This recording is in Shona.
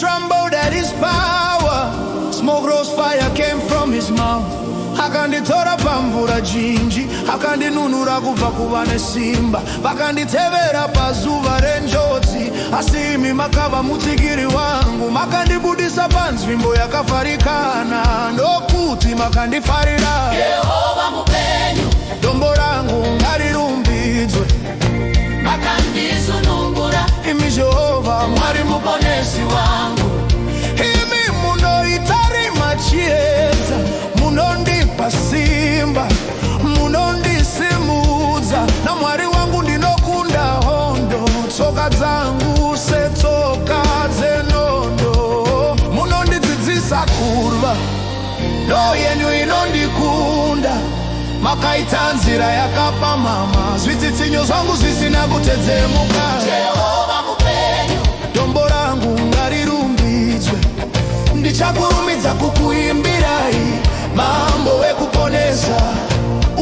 trembled at his power. Smoke rose, fire came from his mouth. Akanditora pamvura jinji, akandinunura kubva kuvane simba. Vakanditevera pazuva renjodzi, asi imi makava mutsigiri wangu. Makandibudisa panzvimbo yakafarikana, ndokuti makandifarira. Yehova mupenyu, dombo rangu ngarirumbidzwe. makandisunungura. Imi Jehova Mwari muponesi wangu. Imi munoitarima chiedza, munondipa simba, munondisimudza. Na Mwari wangu ndinokunda hondo, tsoka dzangu setsoka dzenondo. Munondidzidzisa kurwa, ndo yenyu inondikunda. Makaita nzira yakapamhama, zvitsitsinyo zvangu zvisina kutedzemuka. Jehova mupenyu, dombo rangu ngarirumbidzwe. Ndichakurumidza kukuimbirai.